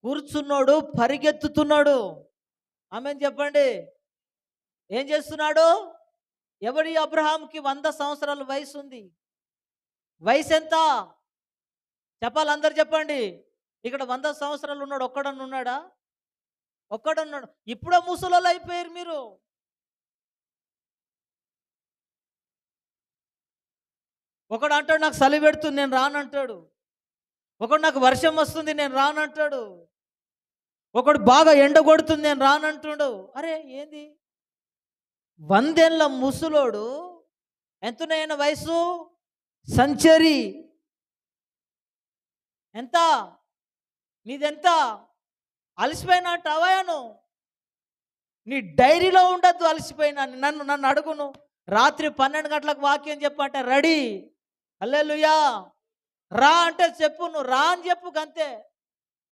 కూర్చున్నోడు పరిగెత్తుతున్నాడు. ఆమేన్ చెప్పండి. ఏం చేస్తున్నాడు? ఎవరి అబ్రహాంకి 100 సంవత్సరాల వయసు ఉంది. వయసు ఎంత చెప్పాలి? అందరు చెప్పండి. ఇక్కడ 100 సంవత్సరాలు ఉన్నాడు ఒక్కడన్నా ఉన్నాడా? ఒక్కడున్నాడు. ఇప్పుడే ముసలోళ్ళు అయిపోయారు మీరు. ఒకడు అంటాడు నాకు చలి పెడుతుంది నేను రానంటాడు. ఒకడు నాకు వర్షం వస్తుంది నేను రానంటాడు. ఒకడు బాగా ఎండ కొడుతుంది నేను రానంటాడు. అరే ఏంది 100 ఏళ్ళ ముసలోడు, ఎంతున్నాయన వయసు? సంచరి. ఎంత? నీదెంత? అలసిపోయినా అంటావాను? నీ డైరీలో ఉండద్దు అలసిపోయినా. నన్ను అడుగును. రాత్రి 12 గంటలకు వాక్యం చెప్పంటే రెడీ. హల్లెలూయా. రా అంటే చెప్పు, నువ్వు రా అని చెప్పు అంతే.